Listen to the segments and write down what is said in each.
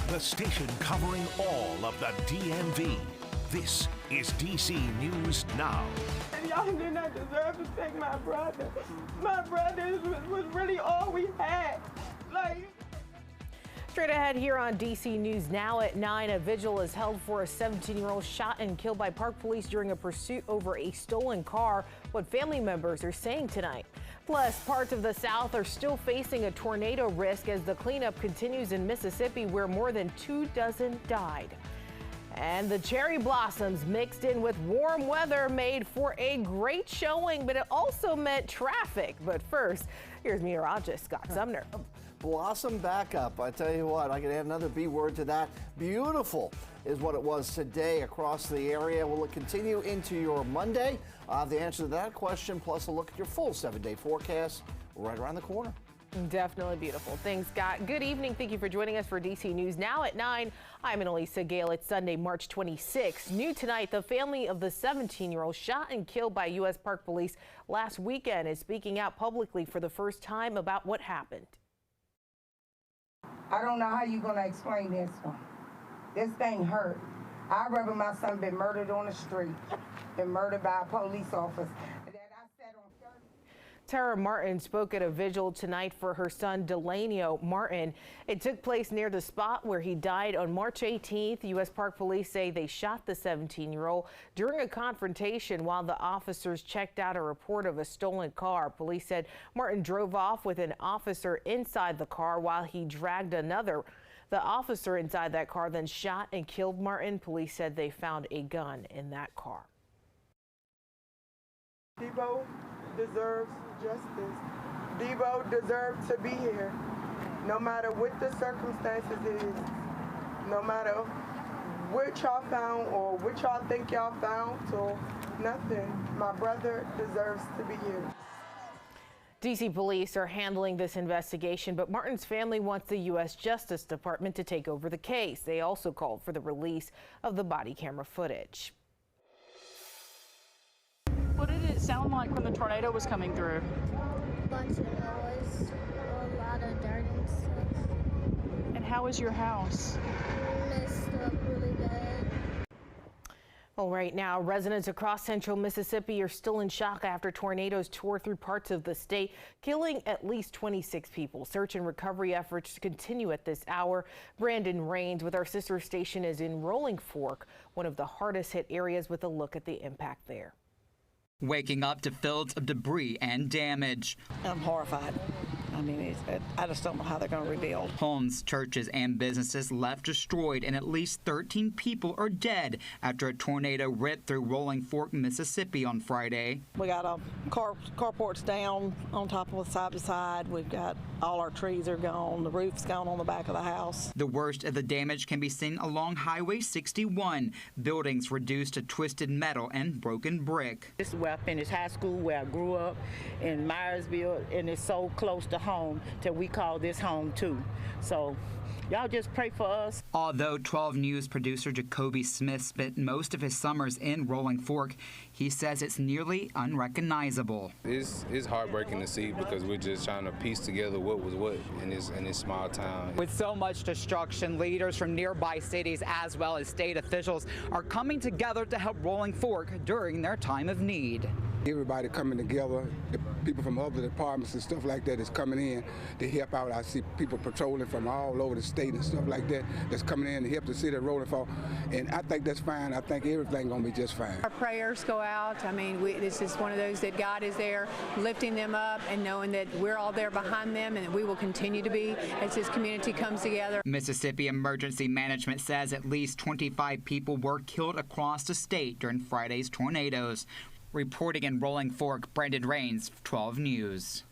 the station covering all of the DMV. This is DC News Now. And y'all did not deserve to take my brother. My brother was really all we had. Straight ahead here on DC News Now at 9, a vigil is held for a 17-year-old shot and killed by Park Police during a pursuit over a stolen car. What family members are saying tonight. Plus, parts of the South are still facing a tornado risk as the cleanup continues in Mississippi, where more than 24 died. And the cherry blossoms mixed in with warm weather made for a great showing, but it also meant traffic. But first, here's meteorologist Scott Sumner. Blossom backup. I tell you what, I can add another B word to that. Beautiful is what it was today across the area. Will it continue into your Monday? The answer to that question, plus a look at your full 7-day forecast right around the corner. Definitely beautiful. Thanks, Scott. Good evening. Thank you for joining us for DC News Now at 9. I'm Annalisa Gale. It's Sunday, March 26. New tonight, the family of the 17-year-old shot and killed by U.S. Park Police last weekend is speaking out publicly for the first time about what happened. I don't know how you're going to explain this one. This thing hurt. I'd rather my son been murdered on the street than murdered by a police officer. Tara Martin spoke at a vigil tonight for her son Delanio Martin. It took place near the spot where he died on March 18th. U.S. Park Police say they shot the 17-year-old during a confrontation while the officers checked out a report of a stolen car. Police said Martin drove off with an officer inside the car while he dragged another. The officer inside that car then shot and killed Martin. Police said they found a gun in that car. Debo deserves justice. Debo deserves to be here. No matter what the circumstances is, no matter what y'all found or what y'all think y'all found or nothing, my brother deserves to be here. DC police are handling this investigation, but Martin's family wants the U.S. Justice Department to take over the case. They also called for the release of the body camera footage. What did it sound like when the tornado was coming through? A bunch of noise, a lot of dirt and stuff. And how is your house? Messed up really bad. Well, right now, residents across central Mississippi are still in shock after tornadoes tore through parts of the state, killing at least 26 people. Search and recovery efforts continue at this hour. Brandon Rains with our sister station is in Rolling Fork, one of the hardest hit areas, with a look at the impact there. Waking up to fields of debris and damage. I'm horrified. I mean, I just don't know how they're going to rebuild. Homes, churches, and businesses left destroyed, and at least 13 people are dead after a tornado ripped through Rolling Fork, Mississippi on Friday. We got a carports down on top of side to side. We've got all our trees are gone. The roof's gone on the back of the house. The worst of the damage can be seen along Highway 61. Buildings reduced to twisted metal and broken brick. This is where I finished high school, where I grew up in Myersville, and it's so close to home that we call this home too. So y'all just pray for us. Although 12 News producer Jacoby Smith spent most of his summers in Rolling Fork, he says it's nearly unrecognizable. It's heartbreaking to see because we're just trying to piece together what was what in this small town. With so much destruction, leaders from nearby cities as well as state officials are coming together to help Rolling Fork during their time of need. Everybody coming together, the people from other departments and stuff like that is coming in to help out. I see people patrolling from all over the state and stuff like that that's coming in to help the city of Rolling Fork, and I think that's fine. I think everything's going to be just fine. Our prayers go out. I mean, this is one of those that God is there lifting them up and knowing that we're all there behind them and that we will continue to be as this community comes together. Mississippi Emergency Management says at least 25 people were killed across the state during Friday's tornadoes. Reporting in Rolling Fork, Brandon Rains, 12 News.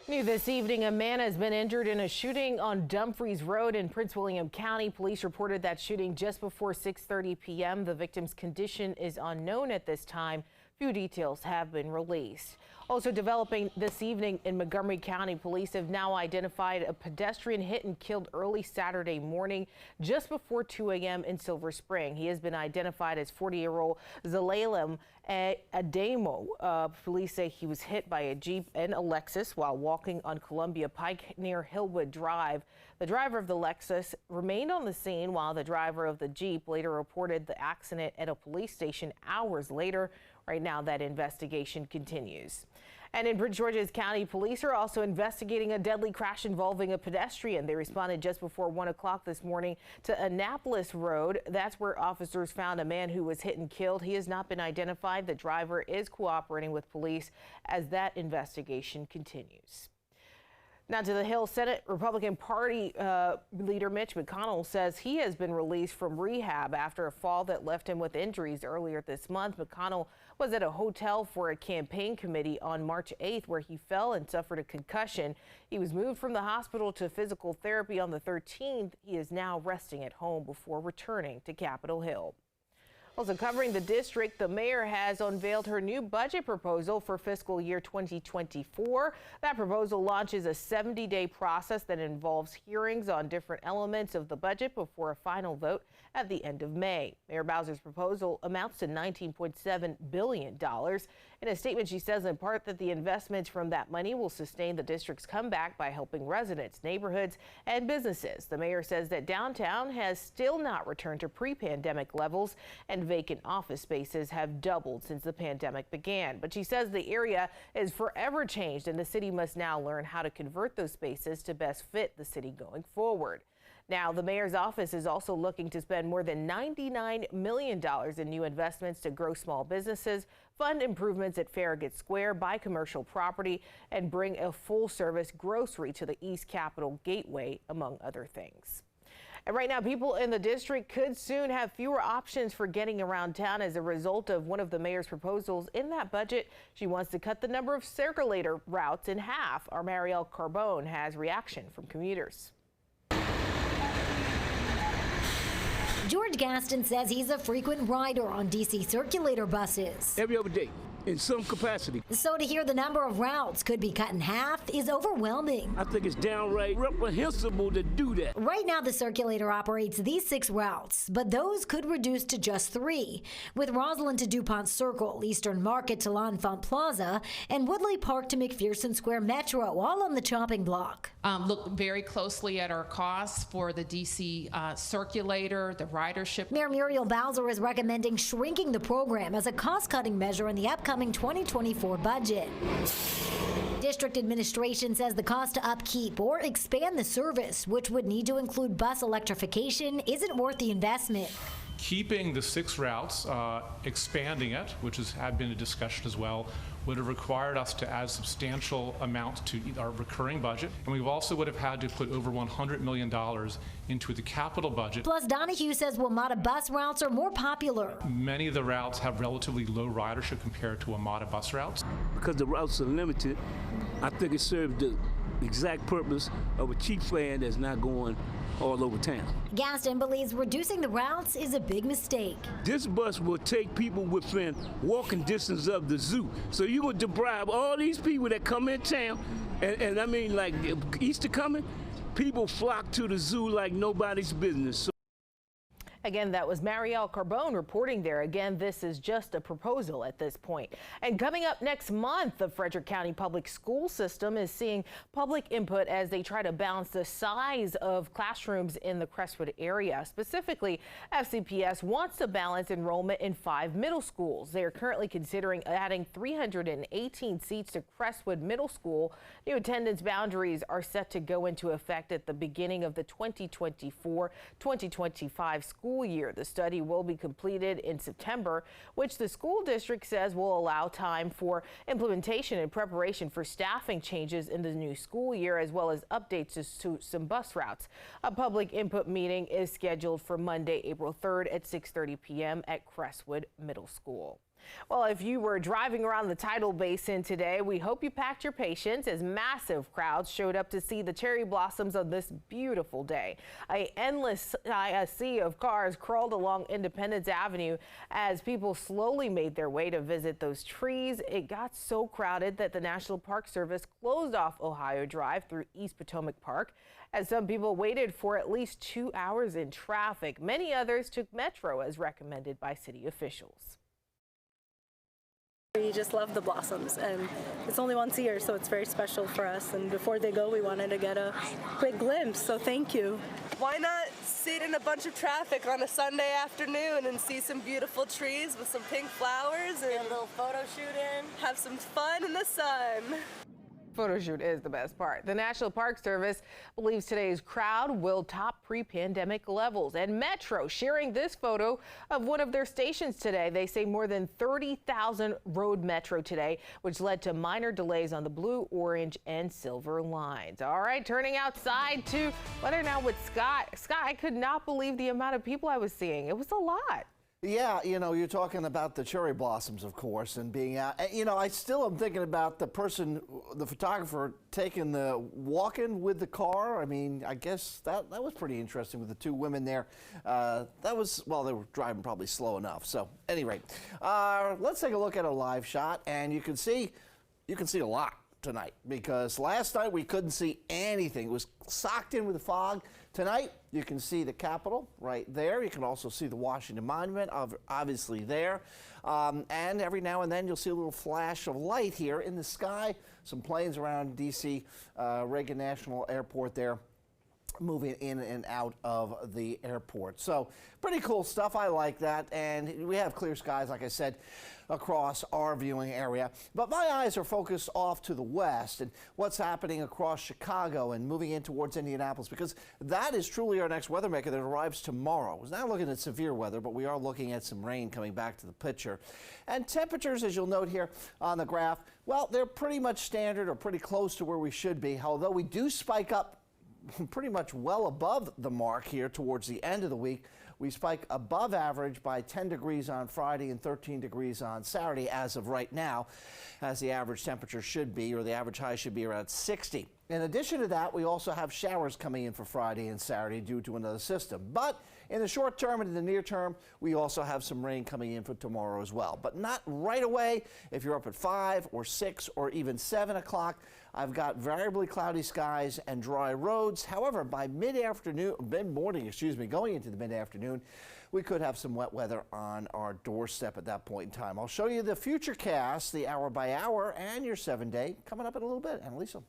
New this evening, a man has been injured in a shooting on Dumfries Road in Prince William County. Police reported that shooting just before 6:30 p.m. The victim's condition is unknown at this time. Few details have been released. Also developing this evening in Montgomery County, police have now identified a pedestrian hit and killed early Saturday morning just before 2 a.m. in Silver Spring. He has been identified as 40-year-old Zelalem Ademo. Police say he was hit by a Jeep and a Lexus while walking on Columbia Pike near Hillwood Drive. The driver of the Lexus remained on the scene while the driver of the Jeep later reported the accident at a police station hours later. Right now, that investigation continues. And in Prince George's County, police are also investigating a deadly crash involving a pedestrian. They responded just before 1 o'clock this morning to Annapolis Road. That's where officers found a man who was hit and killed. He has not been identified. The driver is cooperating with police as that investigation continues. Now to the Hill. Senate Republican Party leader Mitch McConnell says he has been released from rehab after a fall that left him with injuries earlier this month. McConnell was at a hotel for a campaign committee on March 8th where he fell and suffered a concussion. He was moved from the hospital to physical therapy on the 13th. He is now resting at home before returning to Capitol Hill. Also covering the district, the mayor has unveiled her new budget proposal for fiscal year 2024. That proposal launches a 70-day process that involves hearings on different elements of the budget before a final vote at the end of May. Mayor Bowser's proposal amounts to $19.7 billion. In a statement, she says in part that the investments from that money will sustain the district's comeback by helping residents, neighborhoods, and businesses. The mayor says that downtown has still not returned to pre-pandemic levels, and vacant office spaces have doubled since the pandemic began. But she says the area is forever changed, and the city must now learn how to convert those spaces to best fit the city going forward. Now, the mayor's office is also looking to spend more than $99 million in new investments to grow small businesses, fund improvements at Farragut Square, buy commercial property, and bring a full-service grocery to the East Capitol Gateway, among other things. And right now, people in the district could soon have fewer options for getting around town as a result of one of the mayor's proposals in that budget. She wants to cut the number of circulator routes in half. Our Marielle Carbone has reaction from commuters. George Gaston says he's a frequent rider on DC circulator buses. Every other day, in some capacity. So to hear the number of routes could be cut in half is overwhelming. I think it's downright reprehensible to do that. Right now, the circulator operates these 6 routes, but those could reduce to just 3, with Roslyn to DuPont Circle, Eastern Market to L'Enfant Plaza, and Woodley Park to McPherson Square Metro, all on the chopping block. Look very closely at our costs for the DC circulator, the ridership. Mayor Muriel Bowser is recommending shrinking the program as a cost-cutting measure in the upcoming 2024 budget. District administration says the cost to upkeep or expand the service, which would need to include bus electrification, isn't worth the investment. Keeping the 6 routes, expanding it, which had been a discussion as well, would have required us to add substantial amounts to our recurring budget. And we also would have had to put over $100 million into the capital budget. Plus, Donahue says WMATA bus routes are more popular. Many of the routes have relatively low ridership compared to WMATA bus routes. Because the routes are limited, I think it served the exact purpose of a cheap plan that's not going all over town. Gaston believes reducing the routes is a big mistake. This bus will take people within walking distance of the zoo. So you would deprive all these people that come in town, and I mean, like Easter coming, people flock to the zoo like nobody's business. Again, that was Marielle Carbone reporting there. Again, this is just a proposal at this point. And coming up next month, the Frederick County Public School System is seeing public input as they try to balance the size of classrooms in the Crestwood area. Specifically, FCPS wants to balance enrollment in 5 middle schools. They are currently considering adding 318 seats to Crestwood Middle School. New attendance boundaries are set to go into effect at the beginning of the 2024-2025 school year. The study will be completed in September, which the school district says will allow time for implementation and preparation for staffing changes in the new school year, as well as updates to some bus routes. A public input meeting is scheduled for Monday, April 3rd at 6:30 p.m. at Crestwood Middle School. Well, if you were driving around the Tidal Basin today, we hope you packed your patience as massive crowds showed up to see the cherry blossoms on this beautiful day. An endless sea of cars crawled along Independence Avenue as people slowly made their way to visit those trees. It got so crowded that the National Park Service closed off Ohio Drive through East Potomac Park, as some people waited for at least 2 hours in traffic. Many others took Metro as recommended by city officials. We just love the blossoms, and it's only once a year, so it's very special for us. And before they go, we wanted to get a quick glimpse, so thank you. Why not sit in a bunch of traffic on a Sunday afternoon and see some beautiful trees with some pink flowers and a little photo shoot in? Have some fun in the sun. Photo shoot is the best part. The National Park Service believes today's crowd will top pre-pandemic levels. And Metro sharing this photo of one of their stations today. They say more than 30,000 rode Metro today, which led to minor delays on the blue, orange, and silver lines. All right, turning outside to weather now with Scott. Scott, I could not believe the amount of people I was seeing. It was a lot. Yeah, you know, you're talking about the cherry blossoms, of course, and being out. You know, I still am thinking about the person, the photographer, taking the walking with the car. I mean, I guess that was pretty interesting with the two women there. That was, well, they were driving probably slow enough. So, at any rate, let's take a look at a live shot, and you can see a lot tonight, because last night we couldn't see anything. It was socked in with the fog. Tonight, you can see the Capitol right there. You can also see the Washington Monument, obviously there. And every now and then, you'll see a little flash of light here in the sky. Some planes around D.C. Reagan National Airport there, moving in and out of the airport. So pretty cool stuff. I like that. And we have clear skies, like I said, across our viewing area. But my eyes are focused off to the west and what's happening across Chicago and moving in towards Indianapolis, because that is truly our next weather maker that arrives tomorrow. We're not looking at severe weather, but we are looking at some rain coming back to the picture. And temperatures, as you'll note here on the graph, well, they're pretty much standard or pretty close to where we should be, although we do spike up pretty much well above the mark here towards the end of the week. We spike above average by 10 degrees on Friday and 13 degrees on Saturday as of right now, as the average temperature should be, or the average high should be around 60. In addition to that, we also have showers coming in for Friday and Saturday due to another system. But in the short term and in the near term, we also have some rain coming in for tomorrow as well. But not right away. If you're up at 5 or 6 or even 7 o'clock, I've got variably cloudy skies and dry roads. However, by mid-morning, going into the mid-afternoon, we could have some wet weather on our doorstep at that point in time. I'll show you the future cast, the hour by hour, and your 7-day coming up in a little bit. Annalisa.